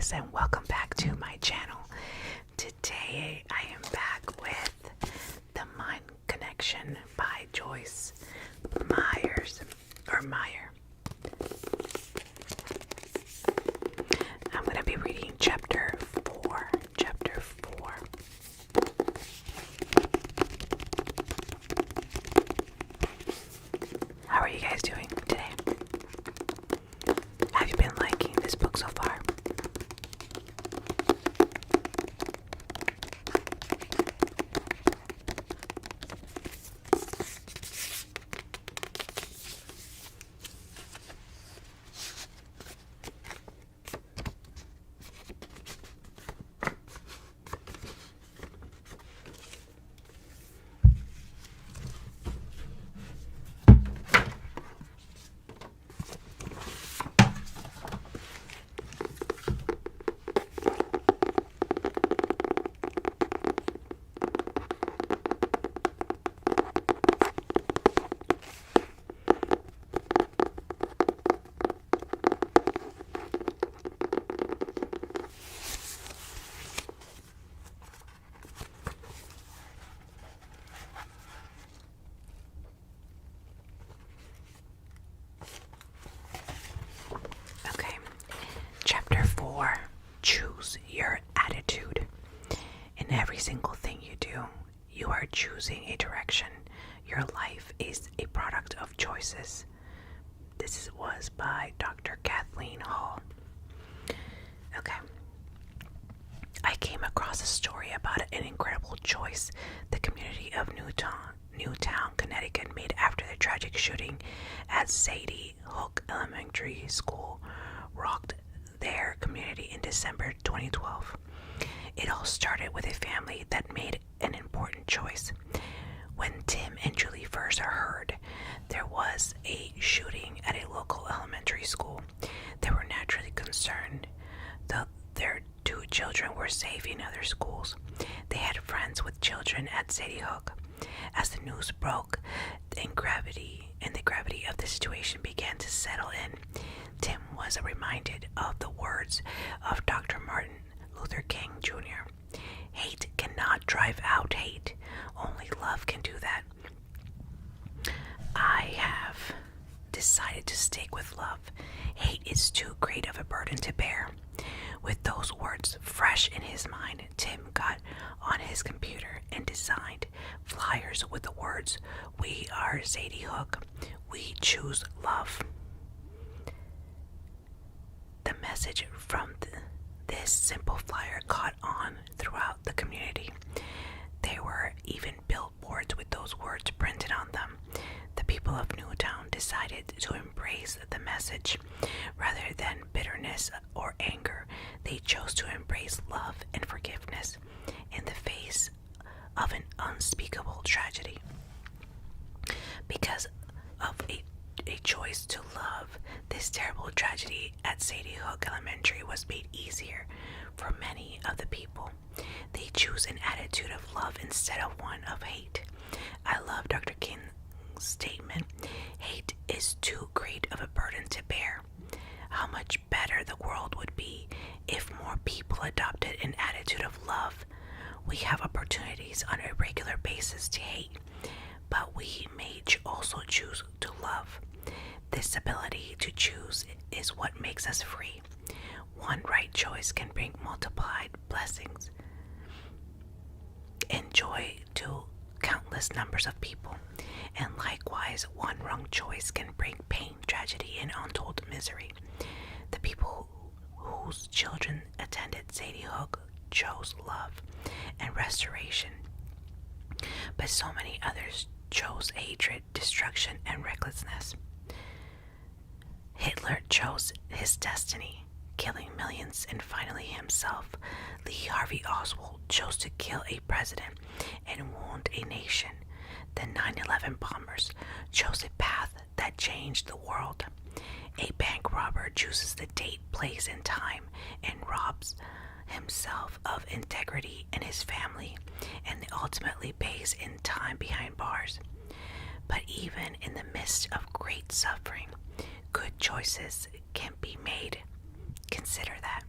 Joyce and welcome back to my channel. Today I am back with The Mind Connection by Joyce Meyer. I'm going to be reading chapter 4. How are you guys doing today? Have you been liking this book so far? Okay, chapter 4, choose your attitude. In every single thing you do, you are choosing a direction. Your life is a product of choices. This was by Dr. Kathleen Hall. Okay. I came across a story about an incredible choice the community of Newtown, Connecticut made after the tragic shooting at Sadie Hook Elementary School rocked their community in December 2012. It all started with a family that made an important choice. When Tim and Julie first heard there was a shooting at a local elementary school, they were naturally concerned that their two children were safe in other schools. They had friends with children at Sadie Hook. As the news broke, the gravity of the situation began to settle in. Tim was reminded of the words of Dr. Martin Luther King Jr. Hate cannot drive out hate. Only love can do that. I have decided to stick with love. Hate is too great of a burden to bear. With those words fresh in his mind, Tim got on his computer and designed flyers with the words, "We are Sadie Hook. We choose love." The message from this simple flyer caught on throughout the community. There were even billboards with those words printed on them. The people of Newtown decided to embrace the message. Rather than bitterness or anger, they chose to embrace love and forgiveness in the face of an unspeakable tragedy. Because of a choice to love, this terrible tragedy at Sadie Hook Elementary was made easier for many of the people. They choose an attitude of love instead of one of hate. I love Dr. King's statement, "Hate is too great of a burden to bear." How much better the world would be if more people adopted an attitude of love. We have opportunities on a regular basis to hate, but we may also choose to love. This ability to choose is what makes us free. One right choice can bring multiplied blessings and joy to countless numbers of people. And likewise, one wrong choice can bring pain, tragedy, and untold misery. The people whose children attended Sadie Hook chose love and restoration, but so many others chose hatred, destruction, and recklessness. Hitler chose his destiny, killing millions, and finally himself. Lee Harvey Oswald chose to kill a president and wound a nation. The 9/11 bombers chose a path that changed the world. A bank robber chooses the date, place, and time and robs himself of integrity and his family, and ultimately pays in time behind bars. But even in the midst of great suffering, good choices can be made. Consider that.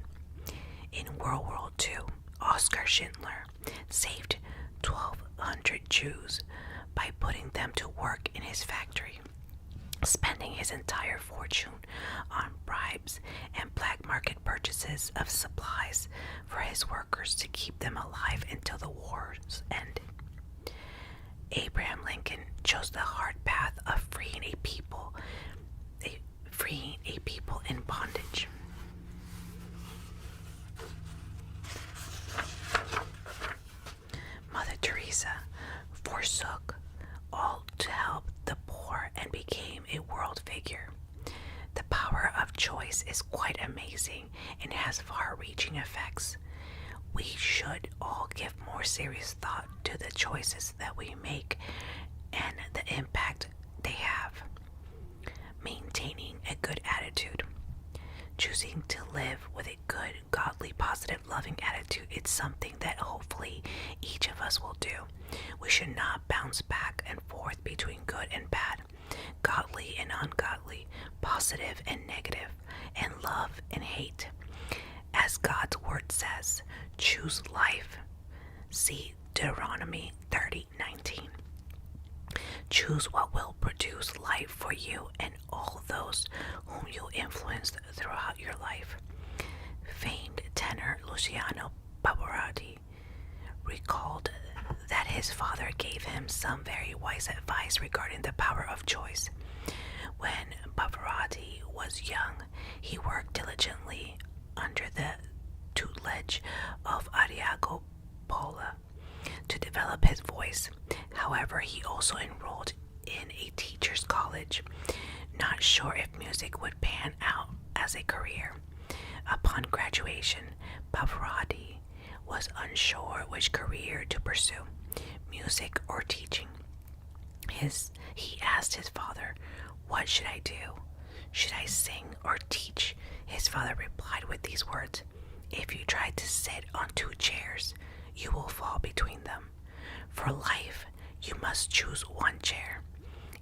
In World War II, Oskar Schindler saved 1,200 Jews by putting them to work in his factory, spending his entire fortune on bribes and black market purchases of supplies for his workers to keep them alive until the war's end. Abraham Lincoln chose the hard path of freeing a people in bondage. Mother Teresa forsook all to help the poor and became a world figure. The power of choice is quite amazing and has far-reaching effects. We should all give more serious thought to the choices that we make and the impact they have. Maintaining a good attitude. Choosing to live with a good, godly, positive, loving attitude is something that hopefully each of us will do. We should not bounce back and forth between good and bad, godly and ungodly, positive and negative, and love and hate. As God's word says, choose life. See Deuteronomy 30:19. Choose what will produce life for you and all those whom you influence throughout your life. Famed tenor Luciano Pavarotti recalled that his father gave him some very wise advice regarding the power of choice. When Pavarotti was young, he worked diligently under the tutelage of Ariago Pola to develop his voice. However, he also enrolled in a teacher's college, not sure if music would pan out as a career. Upon graduation, Pavarotti was unsure which career to pursue, music or teaching. He asked his father, "What should I do? Should I sing or teach?" His father replied with these words, "If you try to sit on two chairs, you will fall between them. For life, you must choose one chair."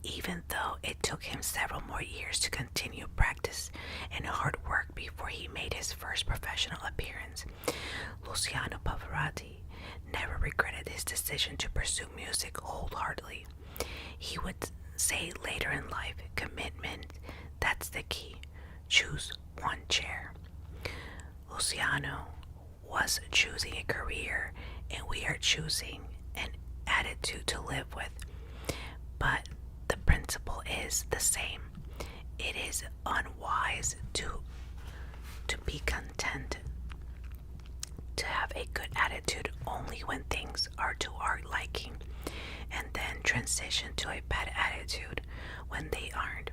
Even though it took him several more years to continue practice and hard work before he made his first professional appearance, Luciano Pavarotti never regretted his decision to pursue music wholeheartedly. He would say later in life, commitment, that's the key. Choose one chair. Luciano was choosing a career, and we are choosing an attitude to live with. But the principle is the same. It is unwise to be content to have a good attitude only when things are to our liking, and then transition to a bad attitude when they aren't.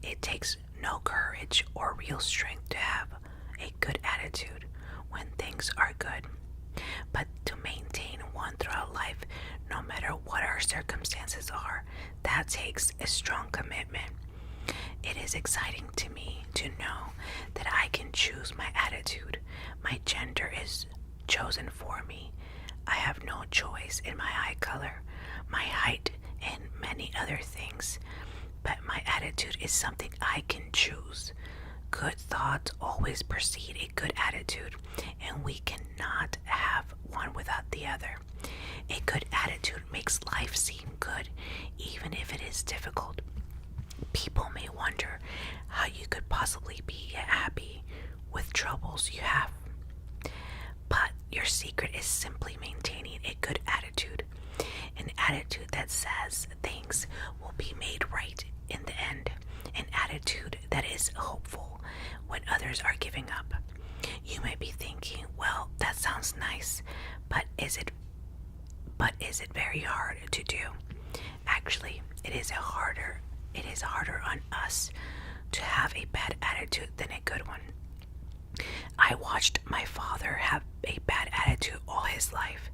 It takes no courage or real strength to have a good attitude when things are good, but to maintain one throughout life, no matter what our circumstances are, that takes a strong commitment. It is exciting to me to know that I can choose my attitude. My gender is chosen for me. I have no choice in my eye color, my height, and many other things, but my attitude is something I can choose. Good thoughts always precede a good attitude, and we cannot have one without the other. A good attitude makes life seem good, even if it is difficult. People may wonder how you could possibly be happy with troubles you have. But your secret is simply maintaining a good attitude. An attitude that says things will be made right in the end. An attitude that is hopeful when others are giving up. You may be thinking, well, that sounds nice, but is it very hard to do? Actually, it is harder on us to have a bad attitude than a good one. I watched my father have a bad attitude all his life,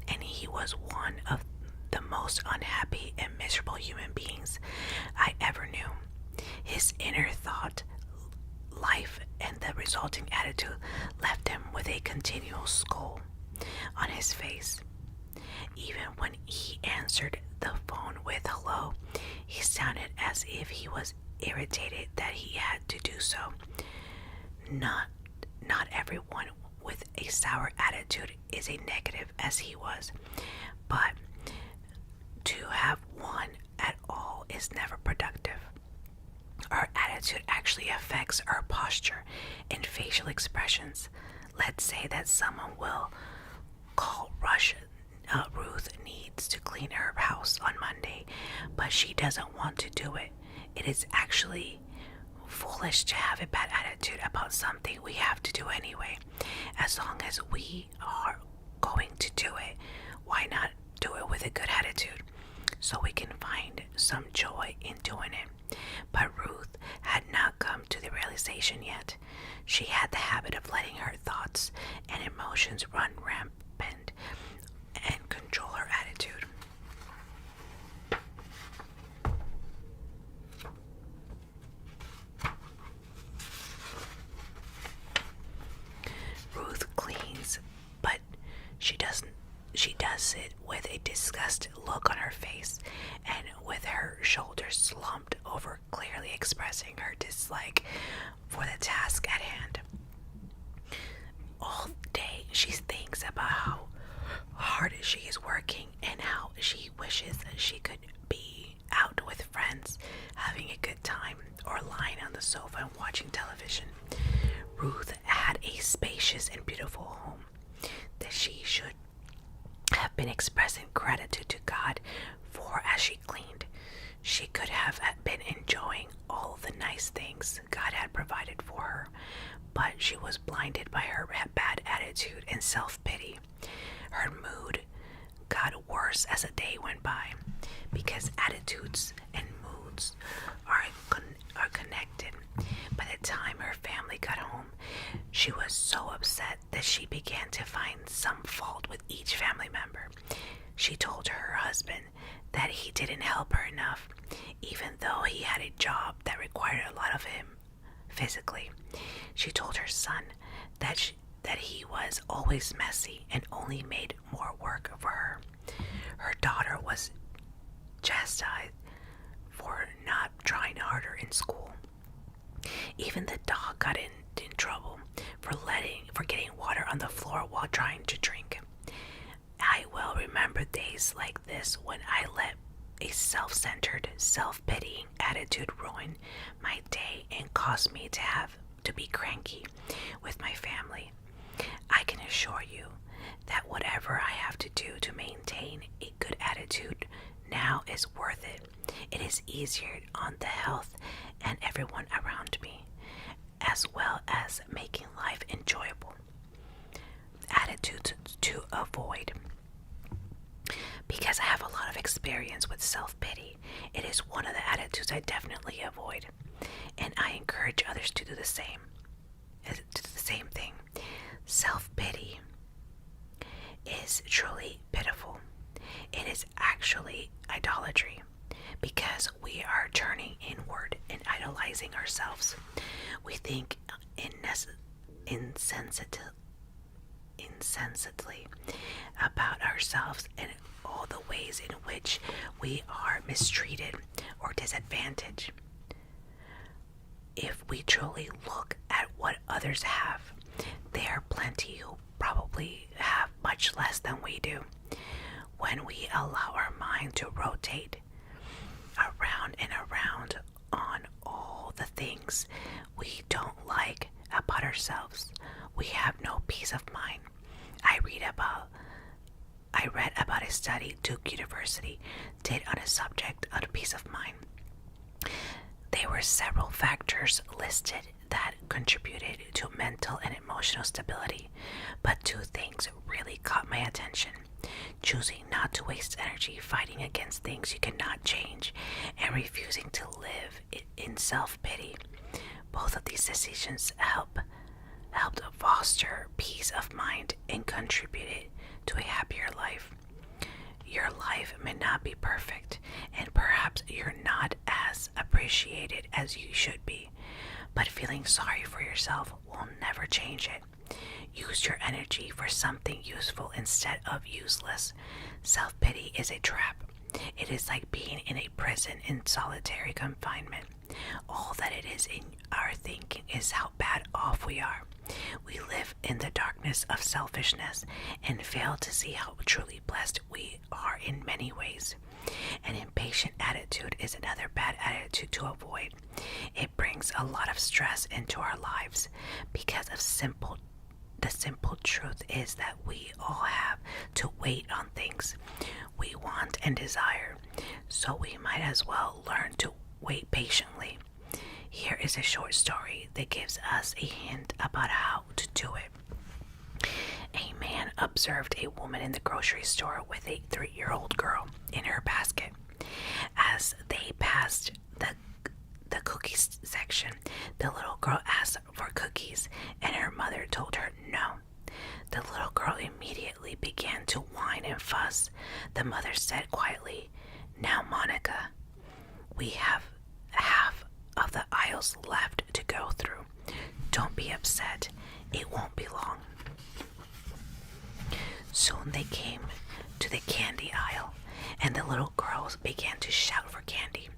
and he was one of the most unhappy and miserable human beings I ever knew. His inner thought, life, and the resulting attitude left him with a continual scowl on his face. Even when he answered the phone with hello, he sounded as if he was irritated that he had to do so. Not everyone with a sour attitude is a negative, as he was. But to have one at all is never productive. Our attitude actually affects our posture and facial expressions. Let's say that someone will call Ruth needs to clean her house on Monday, but she doesn't want to do it. It is actually foolish to have a bad attitude about something we have to do anyway. As long as we are going to do it, why not do it with a good attitude so we can find some joy in doing it? But Ruth had not come to the realization yet. She had the habit of letting her thoughts and emotions run rampant and control her attitude. Ruth cleans, but she does it with a disgusted look on her face and with her shoulders slumped over, clearly expressing her dislike for the task at hand. All day she thinks about how hard she is working and how she wishes that she could be out with friends, having a good time, or lying on the sofa and watching television. Ruth had a spacious and beautiful home that she should have been expressing gratitude to God for as she cleaned. She could have been enjoying all the nice things God had provided for her, but she was blinded by her bad attitude and self-pity. Her mood got worse as the day went by, because attitudes and moods are connected. By the time her family got home, she was so upset that she began to find some fault with each family member. She told her husband that he didn't help her enough, even though he had a job that required a lot of him physically. She told her son that he was always messy and only made more work for her. Her daughter was chastised for not trying harder in school. Even the dog got in trouble for getting water on the floor while trying to drink. I well remember days like this when I let a self-centered, self-pitying attitude ruin my day and cause me to be cranky with my family. I can assure you that whatever I have to do to maintain a good attitude now is worth it. It is easier on the health and everyone around me, as well as making life enjoyable. Attitudes to avoid. Because I have a lot of experience with self-pity, it is one of the attitudes I definitely avoid, and I encourage others to do the same. Thing. Self-pity is truly pitiful. It is actually idolatry, because we are turning inward and idolizing ourselves. We think insensibly about ourselves and all the ways in which we are mistreated or disadvantaged. If we truly look at what others have, there are plenty who probably have much less than we do. When we allow our mind to rotate around and around on all the things we don't like about ourselves, we have no peace of mind. I read about a study Duke University did on a subject of peace of mind. There were several factors listed that contributed to mental and emotional stability, but two things really caught my attention: choosing not to waste energy fighting against things you cannot change, and refusing to live in self-pity. Both of these decisions helped foster peace of mind and contributed to a happier life. Your life may not be perfect, and perhaps you're not as appreciated as you should be, but feeling sorry for yourself will never change it. Use your energy for something useful instead of useless. Self-pity is a trap. It is like being in a prison in solitary confinement. all that it is in our thinking is how bad off we are. We live in the darkness of selfishness and fail to see how truly blessed we are in many ways. An impatient attitude is another bad attitude to avoid. It brings a lot of stress into our lives because of the simple truth is that we all have to wait on things we want and desire, so we might as well learn to wait patiently. Here is a short story that gives us a hint about how to do it. A man observed a woman in the grocery store with a 3-year-old girl in her basket. As they passed the cookies section, the little girl asked for cookies, and her mother told her no. The little girl immediately began to whine and fuss. The mother said quietly, "Now, Monica, we have half of the aisles left to go through. Don't be upset. It won't be long." Soon they came to the candy aisle, and the little girl began to shout for candy.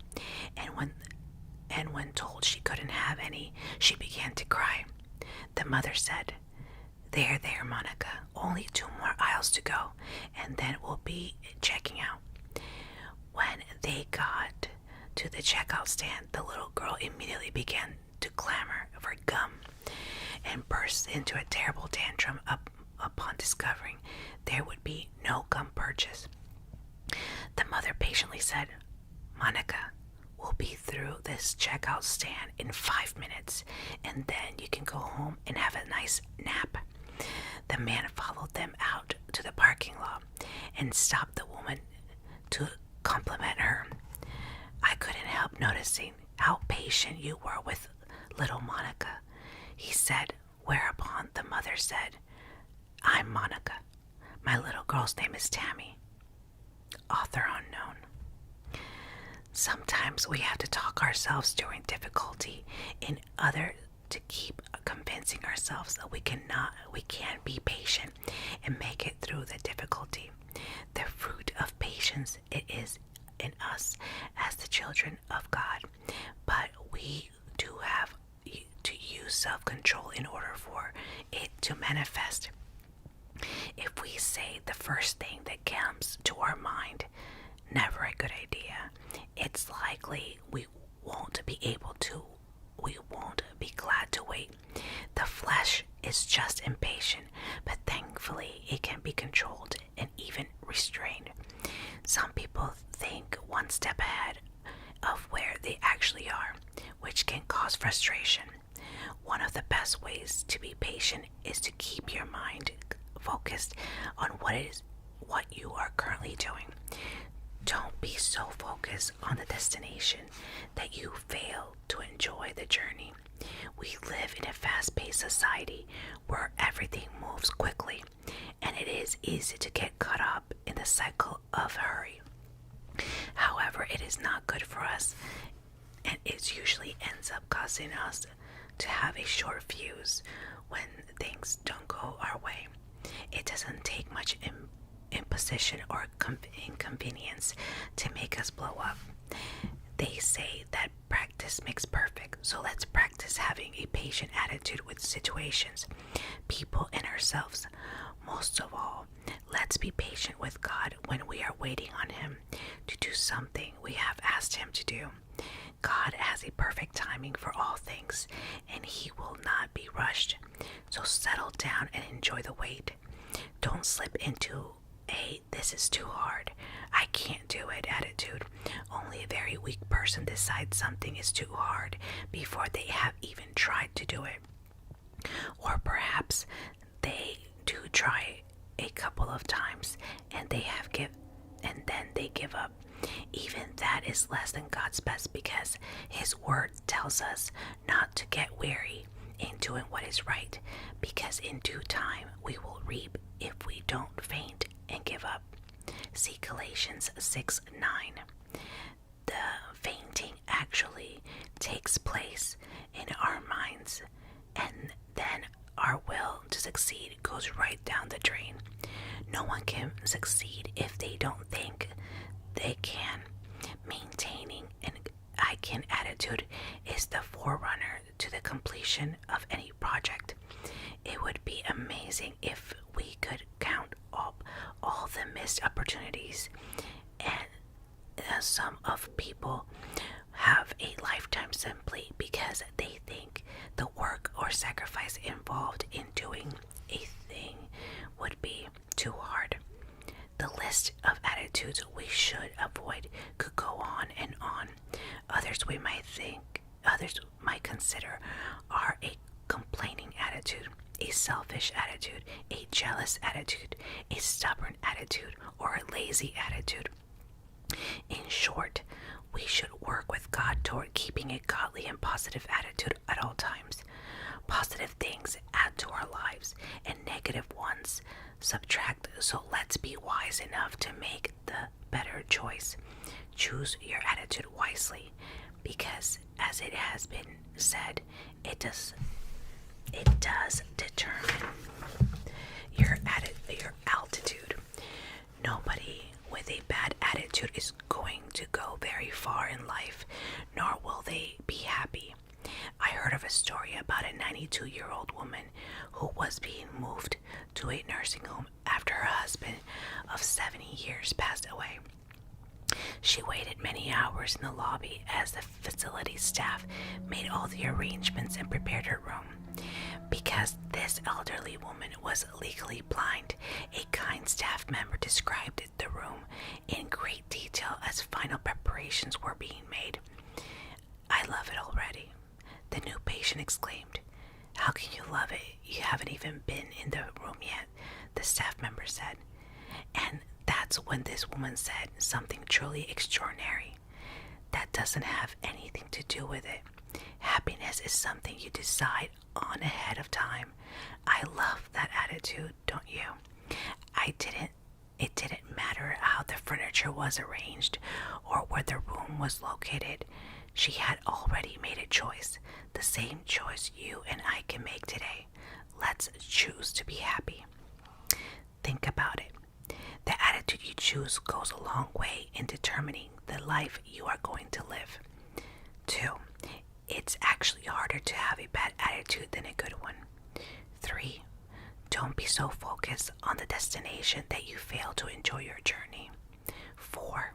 And when told she couldn't have any, she began to cry. The mother said, There, Monica. Only 2 more aisles to go, and then we'll be checking out." When they got to the checkout stand, the little girl immediately began to clamor for gum and burst into a terrible tantrum upon discovering there would be no gum purchase. The mother patiently said, "Monica, we'll be through this checkout stand in 5 minutes, and then you can go home and have a nice nap." The man followed them out to the parking lot and stopped the woman to compliment her. "I couldn't help noticing how patient you were with little Monica," he said, whereupon the mother said, "I'm Monica. My little girl's name is Tammy." Author unknown. Sometimes we have to talk ourselves during difficulty in order to keep convincing ourselves that we can be patient and make it through the difficulty. The fruit of patience, it is in us as the children of God, but we do have to use self-control in order for it to manifest. If we say the first thing that comes to our mind, never a good idea, it's likely we won't be glad to wait. The flesh is just impatient, but thankfully it can be controlled and even restrained. Some people think one step ahead of where they actually are, which can cause frustration. One of the best ways to be patient is to keep your mind focused on what you are currently doing. Don't be so focused on the destination that you fail to enjoy the journey. We live in a fast-paced society where everything moves quickly, and it is easy to get caught up in the cycle of hurry. However, it is not good for us, and it usually ends up causing us to have a short fuse when things don't go our way. It doesn't take much imposition or inconvenience to make us blow up. They say that practice makes perfect, so let's practice having a patient attitude with situations, people, and ourselves. Most of all, let's be patient with God when we are waiting on Him to do something we have asked Him to do. God has a perfect timing for all things, and He will not be rushed. So settle down and enjoy the wait. Don't slip into "this is too hard, I can't do it" attitude. Only a very weak person decides something is too hard before they have even tried to do it. Or perhaps they do try a couple of times and then they give up. Even that is less than God's best, because His word tells us not to get weary in doing what is right, because in due time we will reap if we don't faint and give up. See Galatians 6:9. The fainting actually takes place in our minds, and then our will to succeed goes right down the drain. No one can succeed if they don't think they can. Maintaining an I can attitude attitude is the forerunner to the completion of any project. It would be amazing if we could count all the missed opportunities, and some of people have a lifetime simply because they think the work or sacrifice involved in doing a thing would be too hard. The list of attitudes we should avoid could go on and on. Others might consider are a complaining attitude, a selfish attitude, a jealous attitude, a stubborn attitude, or a lazy attitude. In short, we should work with God toward keeping a godly and positive attitude at all times. Positive things add to our lives, and negative ones subtract. So let's be wise enough to make the better choice. Choose your attitude wisely, because as it has been said, it does determine your altitude. Nobody with a bad attitude is going to go very far in life, nor will they be happy. I heard of a story about a 92-year-old woman who was being moved to a nursing home after her husband of 70 years passed away. She waited many hours in the lobby as the facility staff made all the arrangements and prepared her room. Because this elderly woman was legally blind, a kind staff member described the room in great detail as final preparations were being made. "I love it already," the new patient exclaimed. "How can you love it? You haven't even been in the room yet," the staff member said. And that's when this woman said something truly extraordinary. "That doesn't have anything to do with it. Happiness is something you decide on ahead of time." I love that attitude, don't you? It didn't matter how the furniture was arranged or where the room was located. She had already made a choice, the same choice you and I can make today. Let's choose to be happy. Think about it. The attitude you choose goes a long way in determining the life you are going to live. 2. It's actually harder to have a bad attitude than a good one. 3. Don't be so focused on the destination that you fail to enjoy your journey. 4.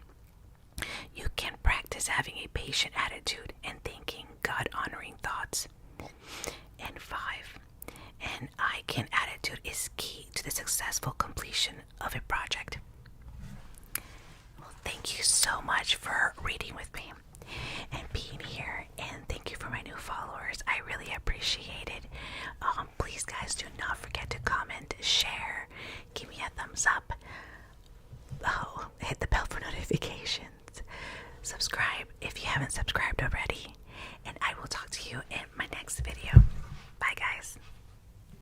You can practice having a patient attitude and thinking God-honoring thoughts. And 5. An I can attitude is key to the successful completion of a project. Well, thank you so much for reading with me and being here, and thank you for my new followers. I really appreciate it. Please, guys, do not forget to comment, share, give me a thumbs up. Hit the bell for notifications. Subscribe if you haven't subscribed already, and I will talk to you in my next video.